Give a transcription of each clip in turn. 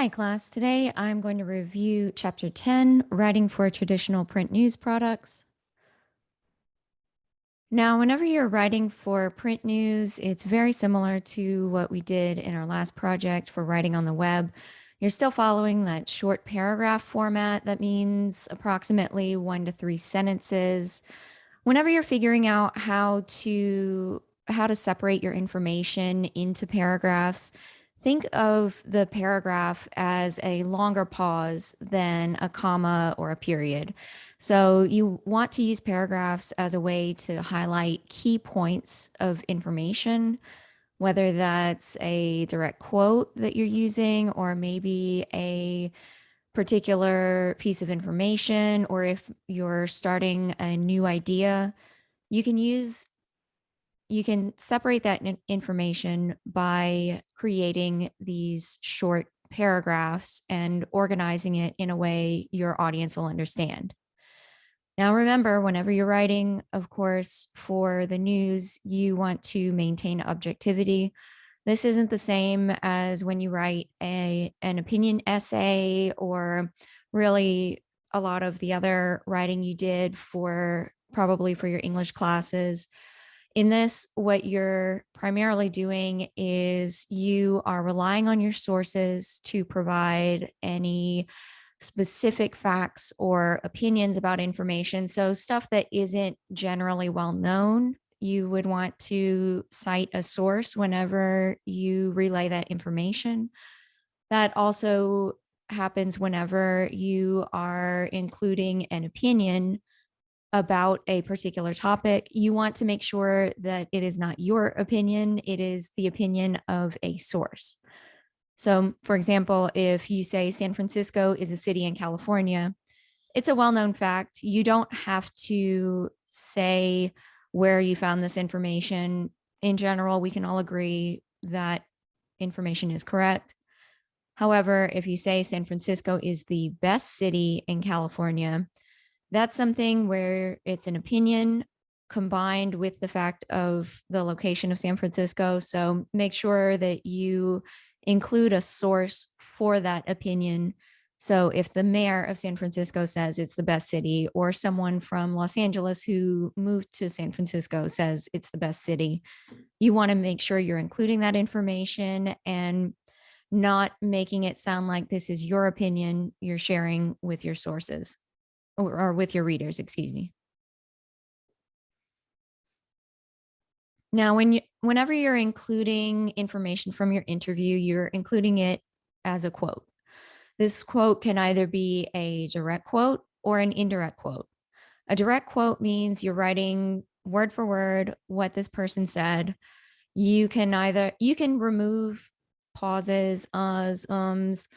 Hi, class. Today I'm going to review Chapter 10, Writing for Traditional Print News Products. Now, whenever you're writing for print news, it's very similar to what we did in our last project for writing on the web. You're still following that short paragraph format. That means approximately 1 to 3 sentences. Whenever you're figuring out how to separate your information into paragraphs, think of the paragraph as a longer pause than a comma or a period. So you want to use paragraphs as a way to highlight key points of information, whether that's a direct quote that you're using, or maybe a particular piece of information, or if you're starting a new idea, you can use you can separate that information by creating these short paragraphs and organizing it in a way your audience will understand. Now, remember, whenever you're writing, of course, for the news, you want to maintain objectivity. This isn't the same as when you write an opinion essay, or really a lot of the other writing you did for probably for your English classes. In this, what you're primarily doing is you are relying on your sources to provide any specific facts or opinions about information. So, stuff that isn't generally well known, you would want to cite a source whenever you relay that information. That also happens whenever you are including an opinion about a particular topic. You want to make sure that it is not your opinion, it is the opinion of a source. So, for example, if you say San Francisco is a city in California, it's a well known fact. You don't have to say where you found this information. In general, we can all agree that information is correct. However, if you say San Francisco is the best city in California, that's something where it's an opinion combined with the fact of the location of San Francisco. So make sure that you include a source for that opinion. So if the mayor of San Francisco says it's the best city, or someone from Los Angeles who moved to San Francisco says it's the best city, you want to make sure you're including that information and not making it sound like this is your opinion you're sharing with your sources, or with your readers, excuse me. Now, whenever you're including information from your interview, you're including it as a quote. This quote can either be a direct quote or an indirect quote. A direct quote means you're writing word for word what this person said. You can remove pauses, ums,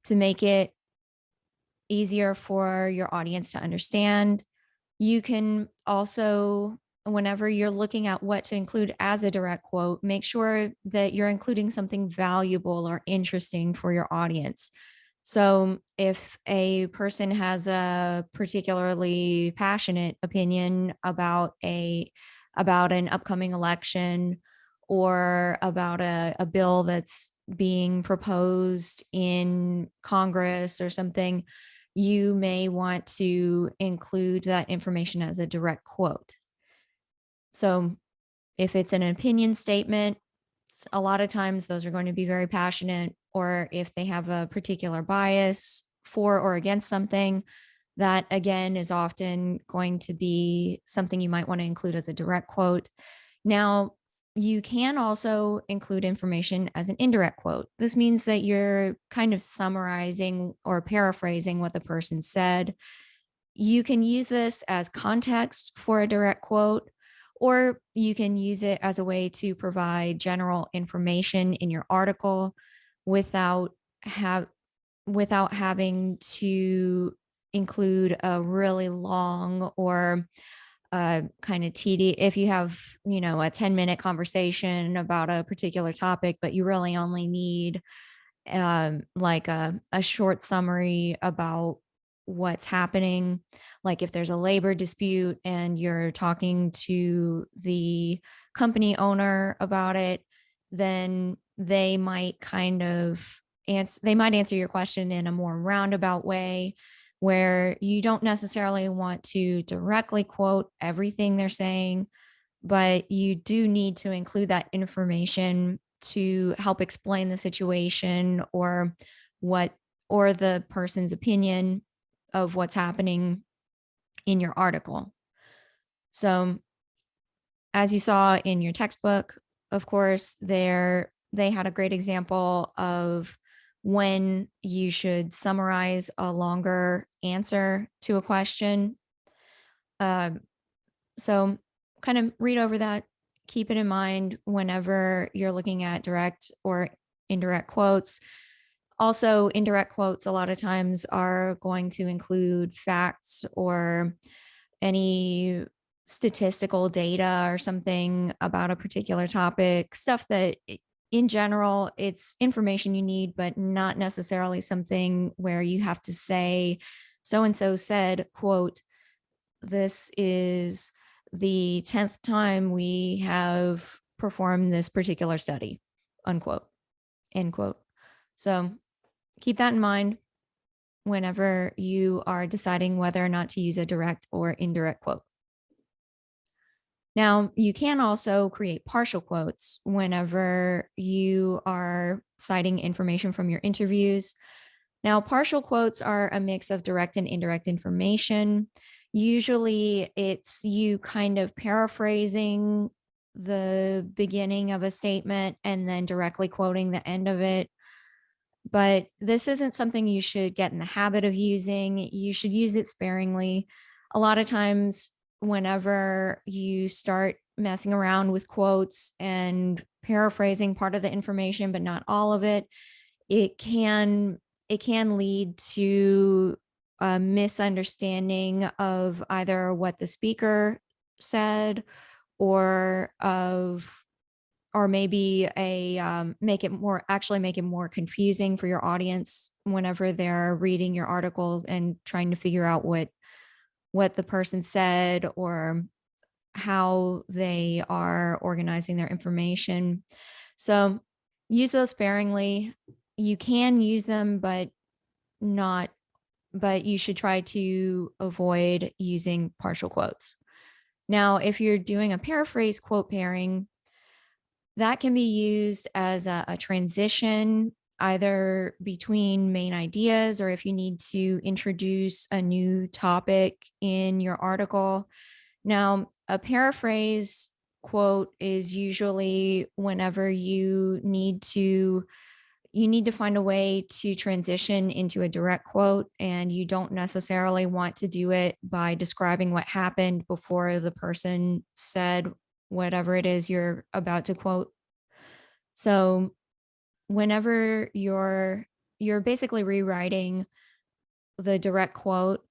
to make it easier for your audience to understand. You can also, whenever you're looking at what to include as a direct quote, make sure that you're including something valuable or interesting for your audience. So if a person has a particularly passionate opinion about an upcoming election, or about a bill that's being proposed in Congress or something, you may want to include that information as a direct quote. So if it's an opinion statement, a lot of times those are going to be very passionate, or if they have a particular bias for or against something, that again is often going to be something you might want to include as a direct quote. Now, you can also include information as an indirect quote. This means that you're kind of summarizing or paraphrasing what the person said. You can use this as context for a direct quote, or you can use it as a way to provide general information in your article without have without having to include a really long or kind of tedious. If you have, a 10-minute conversation about a particular topic, but you really only need like a short summary about what's happening. Like if there's a labor dispute and you're talking to the company owner about it, then they might kind of they might answer your question in a more roundabout way where you don't necessarily want to directly quote everything they're saying, but you do need to include that information to help explain the situation or what or the person's opinion of what's happening in your article. So, as you saw in your textbook, of course, they had a great example of when you should summarize a longer answer to a question. Um, so, kind of read over that, keep it in mind whenever you're looking at direct or indirect quotes. Also, indirect quotes a lot of times are going to include facts or any statistical data or something about a particular topic, stuff that in general, it's information you need, but not necessarily something where you have to say, so and so said, quote, this is the 10th time we have performed this particular study, unquote, end quote. So keep that in mind whenever you are deciding whether or not to use a direct or indirect quote. Now, you can also create partial quotes whenever you are citing information from your interviews. Now, partial quotes are a mix of direct and indirect information. Usually, it's you kind of paraphrasing the beginning of a statement and then directly quoting the end of it. But this isn't something you should get in the habit of using. You should use it sparingly. A lot of times, whenever you start messing around with quotes and paraphrasing part of the information, but not all of it, it can lead to a misunderstanding of either what the speaker said or of or maybe make it more confusing for your audience whenever they're reading your article and trying to figure out what the person said or how they are organizing their information. So use those sparingly. You can use them, but you should try to avoid using partial quotes. Now, if you're doing a paraphrase quote pairing, that can be used as a transition either between main ideas or if you need to introduce a new topic in your article. Now, a paraphrase quote is usually whenever you need to find a way to transition into a direct quote, and you don't necessarily want to do it by describing what happened before the person said whatever it is you're about to quote. So whenever you're basically rewriting the direct quote,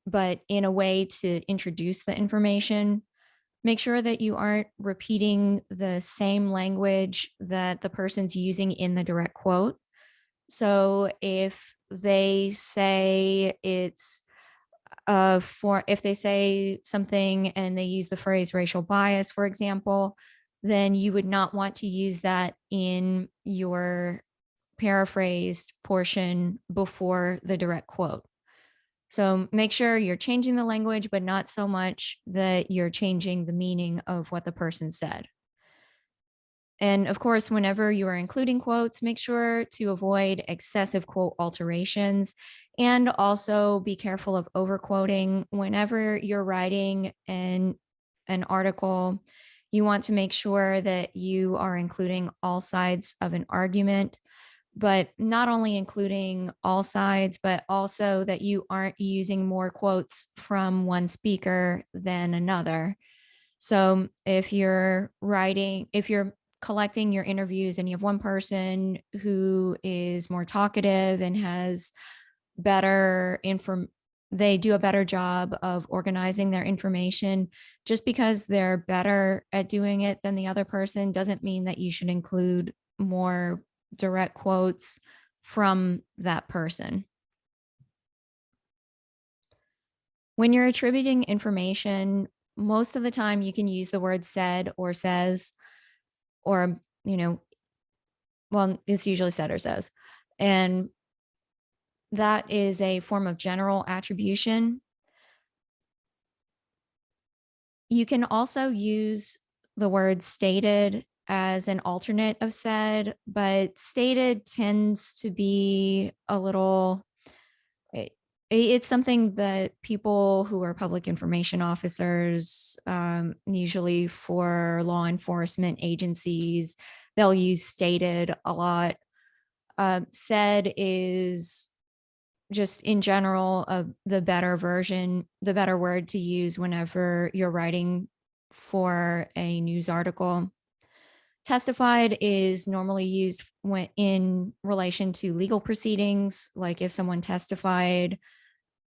but in a way to introduce the information, make sure that you aren't repeating the same language that the person's using in the direct quote. So if they say if they say something and they use the phrase racial bias, for example, then you would not want to use that in your paraphrased portion before the direct quote. So make sure you're changing the language, but not so much that you're changing the meaning of what the person said. And of course, whenever you are including quotes, make sure to avoid excessive quote alterations and also be careful of overquoting. Whenever you're writing an article, you want to make sure that you are including all sides of an argument, but not only including all sides, but also that you aren't using more quotes from one speaker than another. So if you're collecting your interviews and you have one person who is more talkative and has they do a better job of organizing their information, just because they're better at doing it than the other person doesn't mean that you should include more direct quotes from that person. When you're attributing information, most of the time you can use the word said or says, or, well, it's usually said or says. And that is a form of general attribution. You can also use the word stated as an alternate of said, but stated tends to be a little, it, it's something that people who are public information officers, usually for law enforcement agencies, they'll use stated a lot. Said is just in general the better version, the better word to use whenever you're writing for a news article. Testified is normally used when in relation to legal proceedings, like if someone testified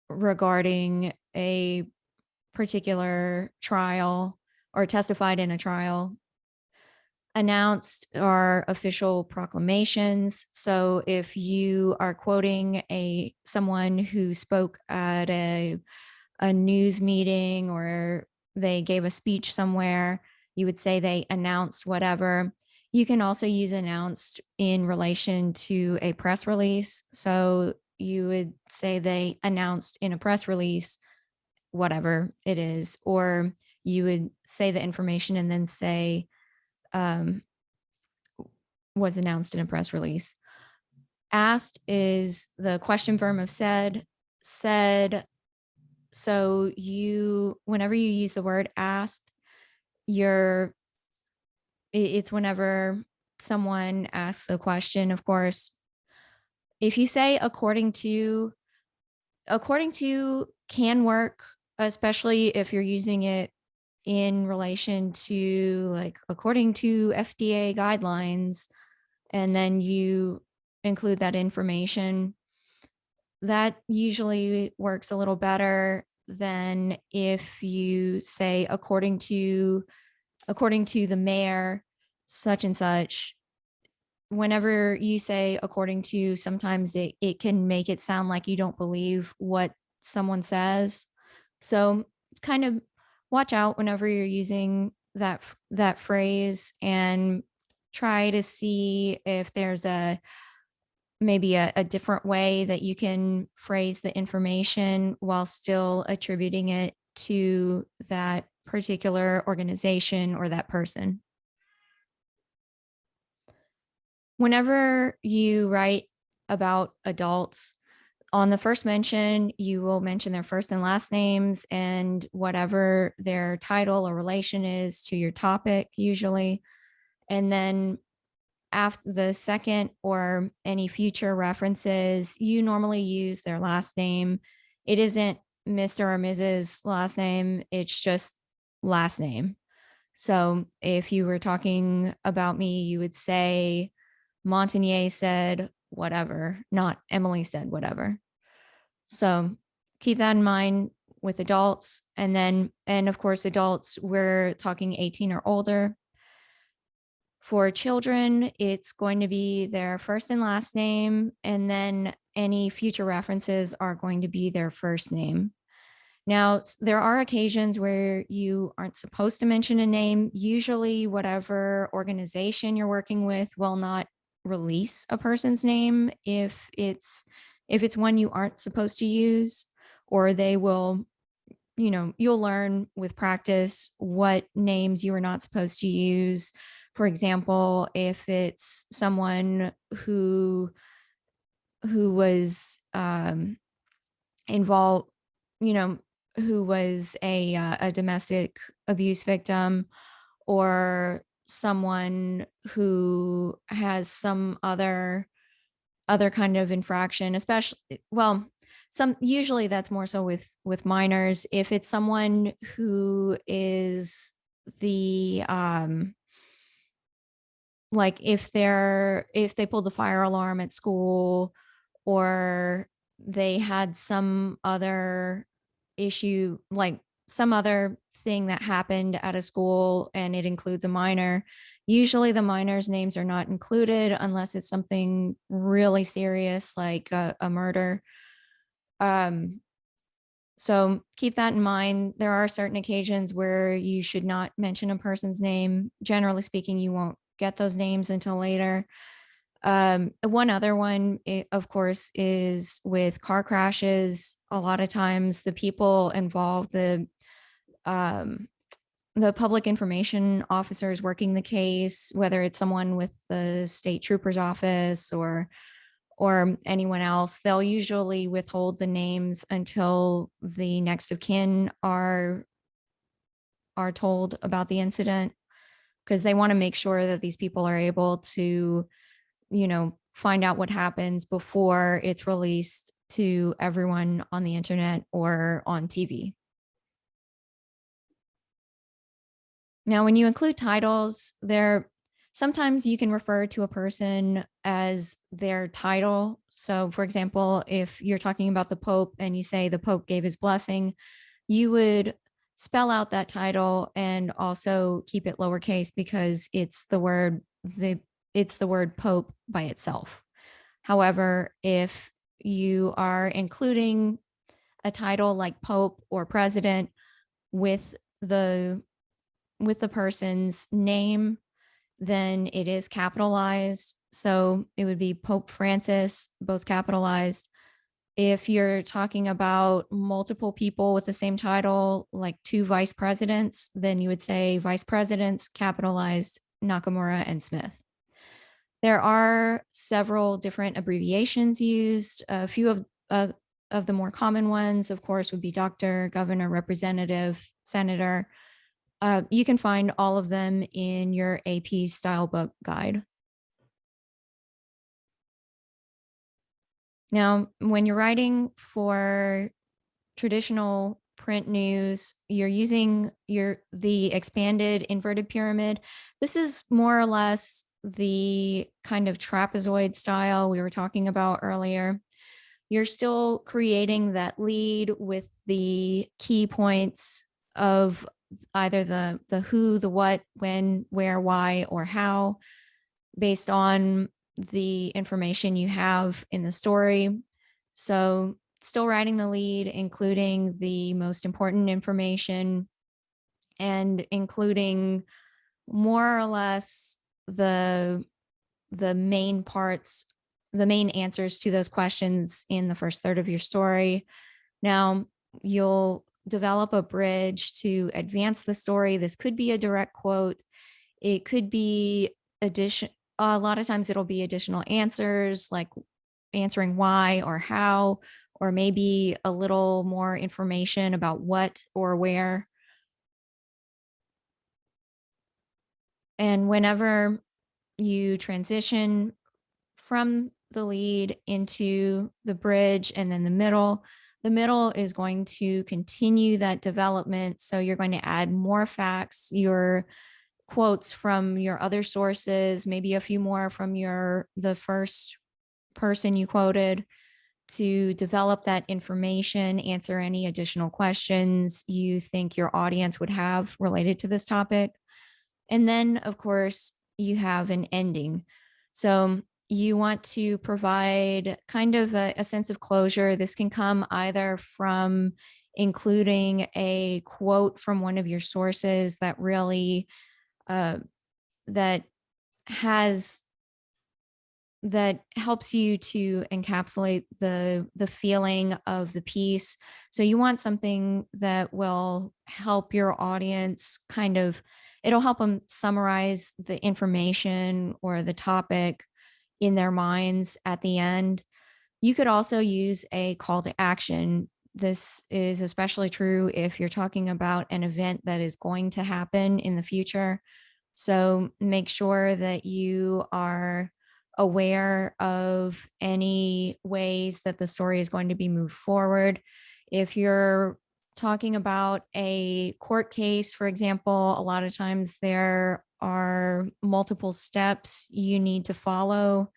regarding a particular trial or testified in a trial. Announced are official proclamations. So if you are quoting someone who spoke at a news meeting or they gave a speech somewhere, you would say they announced whatever. You can also use announced in relation to a press release. So you would say they announced in a press release whatever it is, or you would say the information and then say um, was announced in a press release. Asked is the question form of said. Said, so whenever you use the word asked, it's whenever someone asks a question, of course. If you say according to can work, especially if you're using it in relation to like according to FDA guidelines, and then you include that information. That usually works a little better than if you say according to the mayor, such and such. Whenever you say according to, sometimes it can make it sound like you don't believe what someone says. So kind of watch out whenever you're using that phrase and try to see if there's maybe a different way that you can phrase the information while still attributing it to that particular organization or that person. Whenever you write about adults, on the first mention, you will mention their first and last names and whatever their title or relation is to your topic, usually. And then after the second or any future references, you normally use their last name. It isn't Mr. or Mrs. last name, it's just last name. So if you were talking about me, you would say Montagnier said whatever, not Emily said whatever. So keep that in mind with adults. And of course, adults, we're talking 18 or older. For children, it's going to be their first and last name, and then any future references are going to be their first name. Now, there are occasions where you aren't supposed to mention a name. Usually, whatever organization you're working with will not release a person's name if it's one you aren't supposed to use, or they will, you'll learn with practice what names you are not supposed to use. For example, if it's someone who was involved, you know, who was a domestic abuse victim, or someone who has some other kind of infraction, especially, well, some usually that's more so with minors. If it's someone who is the like if they pulled the fire alarm at school, or they had some other issue, like some other thing that happened at a school and it includes a minor, usually the minors' names are not included unless it's something really serious like a murder. um so keep that in mind. There are certain occasions where you should not mention a person's name. Generally speaking, you won't get those names until later. One other one, of course, is with car crashes. A lot of times, the people involved, um, the public information officers working the case, whether it's someone with the state trooper's office or anyone else, they'll usually withhold the names until the next of kin are told about the incident, because they want to make sure that these people are able to, find out what happens before it's released to everyone on the internet or on TV. Now, when you include titles, there sometimes you can refer to a person as their title. So, for example, if you're talking about the Pope and you say the Pope gave his blessing, you would spell out that title and also keep it lowercase because it's the word Pope by itself. However, if you are including a title like Pope or President with the person's name, then it is capitalized. So it would be Pope Francis, both capitalized. If you're talking about multiple people with the same title, like two vice presidents, then you would say vice presidents, capitalized Nakamura and Smith. There are several different abbreviations used. A few of the more common ones, of course, would be doctor, governor, representative, senator. You can find all of them in your AP style book guide. Now, when you're writing for traditional print news, you're using the expanded inverted pyramid. This is more or less the kind of trapezoid style we were talking about earlier. You're still creating that lead with the key points of either the who, the what, when, where, why, or how, based on the information you have in the story. So still writing the lead, including the most important information and including more or less the main parts, the main answers to those questions in the first third of your story. Now, you'll develop a bridge to advance the story. This could be a direct quote. It could be a lot of times it'll be additional answers like answering why or how, or maybe a little more information about what or where. And whenever you transition from the lead into the bridge and then the middle is going to continue that development. So you're going to add more facts, your quotes from your other sources, maybe a few more from the first person you quoted, to develop that information, answer any additional questions you think your audience would have related to this topic. And then, of course, you have an ending. So you want to provide kind of a sense of closure. This can come either from including a quote from one of your sources that really that has that helps you to encapsulate the feeling of the piece. So you want something that will help your audience it'll help them summarize the information or the topic in their minds at the end. You could also use a call to action. This is especially true if you're talking about an event that is going to happen in the future. So make sure that you are aware of any ways that the story is going to be moved forward. If you're talking about a court case, for example, a lot of times there are multiple steps you need to follow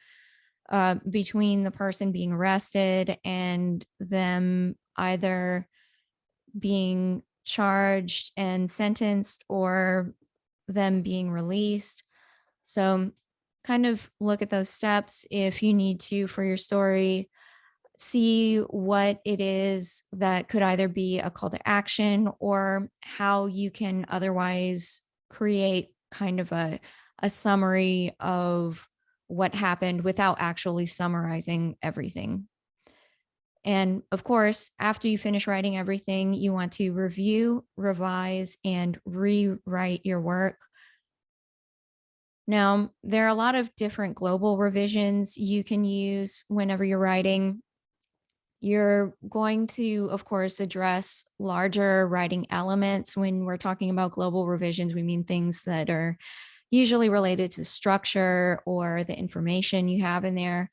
between the person being arrested and them either being charged and sentenced or them being released. So kind of look at those steps if you need to for your story. See what it is that could either be a call to action or how you can otherwise create kind of a summary of what happened without actually summarizing everything. And of course, after you finish writing everything, you want to review, revise, and rewrite your work. Now, there are a lot of different global revisions you can use whenever you're writing. You're going to, of course, address larger writing elements. When we're talking about global revisions, we mean things that are usually related to structure or the information you have in there.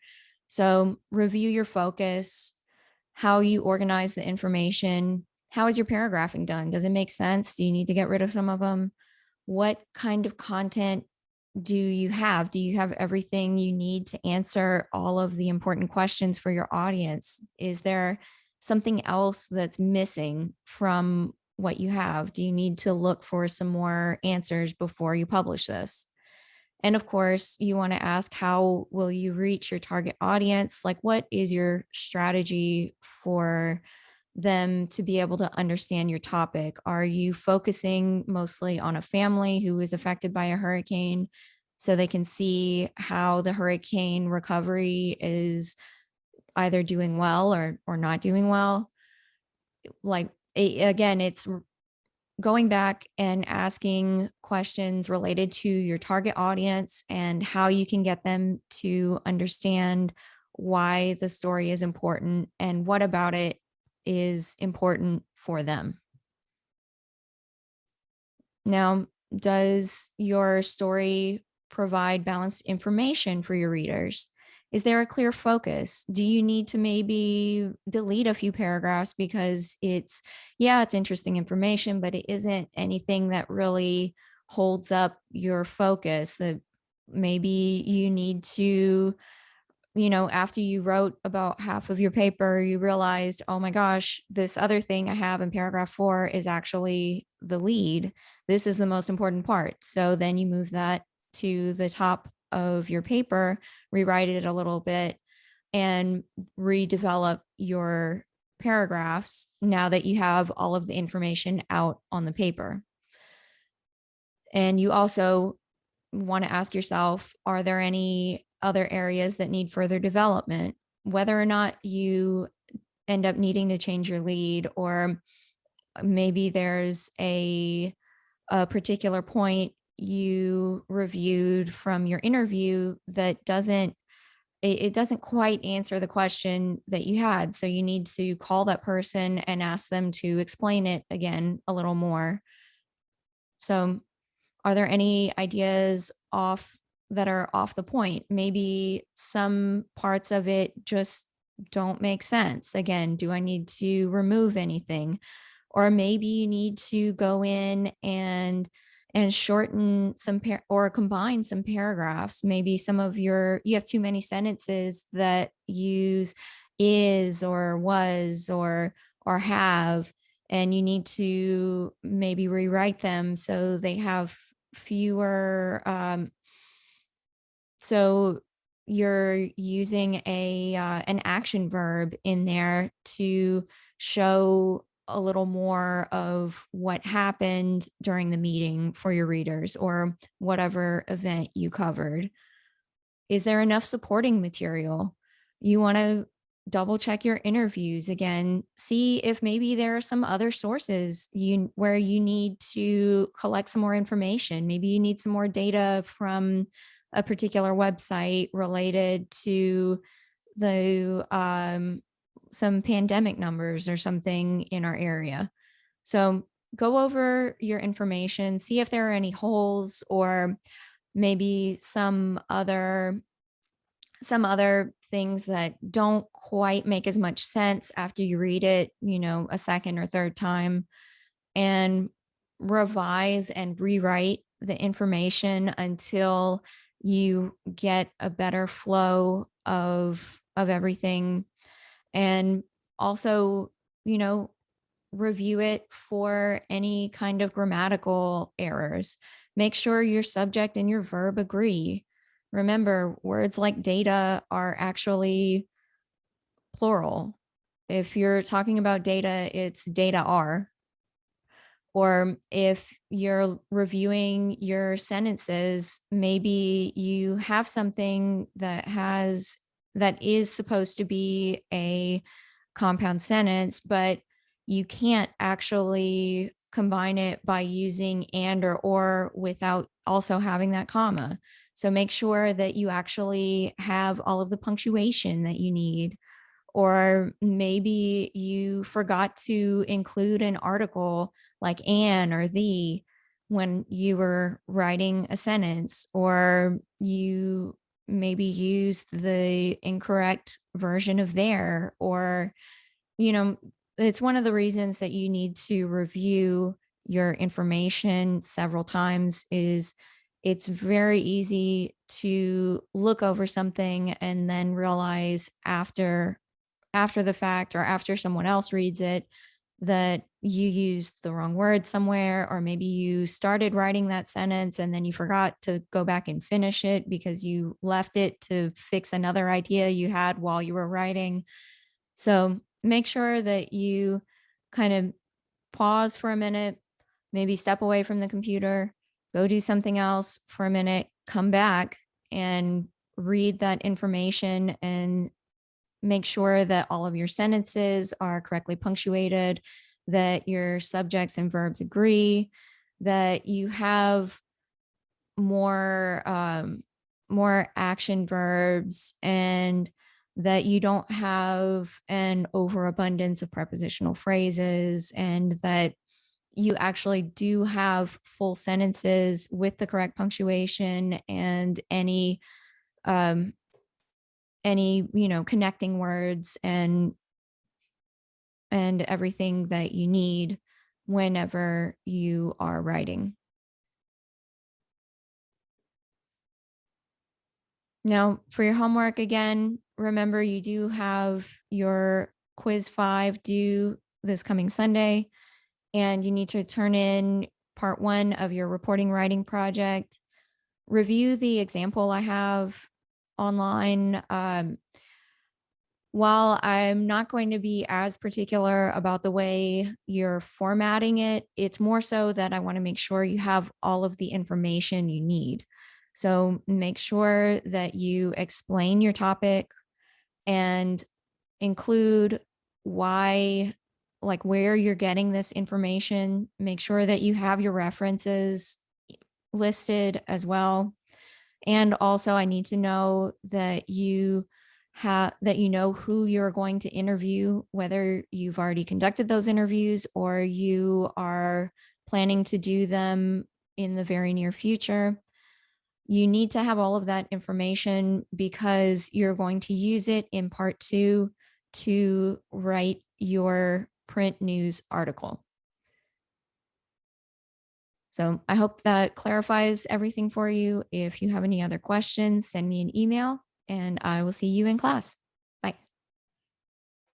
So review your focus, how you organize the information. How is your paragraphing done? Does it make sense? Do you need to get rid of some of them? What kind of content do you have? Do you have everything you need to answer all of the important questions for your audience? Is there something else that's missing from what you have? Do you need to look for some more answers before you publish this? And of course, you want to ask, how will you reach your target audience? Like, what is your strategy for them to be able to understand your topic? Are you focusing mostly on a family who is affected by a hurricane so they can see how the hurricane recovery is either doing well or not doing well? Like, again, it's going back and asking questions related to your target audience and how you can get them to understand why the story is important and what about it is important for them. Now, does your story provide balanced information for your readers? Is there a clear focus? Do you need to maybe delete a few paragraphs because it's interesting information, but it isn't anything that really holds up your focus? That maybe you need to, after you wrote about half of your paper, you realized, oh my gosh, this other thing I have in paragraph 4 is actually the lead. This is the most important part. So then you move that to the top of your paper, rewrite it a little bit, and redevelop your paragraphs now that you have all of the information out on the paper. And you also want to ask yourself, are there any other areas that need further development? Whether or not you end up needing to change your lead, or maybe there's a particular point you reviewed from your interview that doesn't quite answer the question that you had. So you need to call that person and ask them to explain it again a little more. So are there any ideas that are off the point? Maybe some parts of it just don't make sense. Again, do I need to remove anything? Or maybe you need to go in and shorten or combine some paragraphs. Maybe you have too many sentences that use is or was or have, and you need to maybe rewrite them so they have fewer. So you're using an action verb in there to show a little more of what happened during the meeting for your readers or whatever event you covered. Is there enough supporting material? You want to double check your interviews again, see if maybe there are some other sources where you need to collect some more information. Maybe you need some more data from a particular website related to the some pandemic numbers or something in our area. So go over your information, see if there are any holes or maybe some other things that don't quite make as much sense after you read it, a second or third time, and revise and rewrite the information until you get a better flow of everything. And also, review it for any kind of grammatical errors. Make sure your subject and your verb agree. Remember, words like data are actually plural. If you're talking about data, it's data are. Or if you're reviewing your sentences, maybe you have something that is supposed to be a compound sentence, but you can't actually combine it by using and or without also having that comma. So make sure that you actually have all of the punctuation that you need. Or maybe you forgot to include an article like an or the when you were writing a sentence, or you maybe used the incorrect version of there, or, you know, it's one of the reasons that you need to review your information several times is it's very easy to look over something and then realize after the fact or after someone else reads it that you used the wrong word somewhere, or maybe you started writing that sentence and then you forgot to go back and finish it because you left it to fix another idea you had while you were writing. So make sure that you kind of pause for a minute, maybe step away from the computer, go do something else for a minute, come back and read that information and make sure that all of your sentences are correctly punctuated, that your subjects and verbs agree, that you have more more action verbs, and that you don't have an overabundance of prepositional phrases, and that you actually do have full sentences with the correct punctuation and um any connecting words and everything that you need whenever you are writing. Now, for your homework, again, remember you do have your quiz 5 due this coming Sunday, and you need to turn in part 1 of your reporting writing project. Review the example I have online. While I'm not going to be as particular about the way you're formatting it, it's more so that I want to make sure you have all of the information you need. So make sure that you explain your topic and include why, like where you're getting this information. Make sure that you have your references listed as well. And also, I need to know that you know who you're going to interview, whether you've already conducted those interviews or you are planning to do them in the very near future. You need to have all of that information because you're going to use it in part 2 to write your print news article. So I hope that clarifies everything for you. If you have any other questions, send me an email and I will see you in class.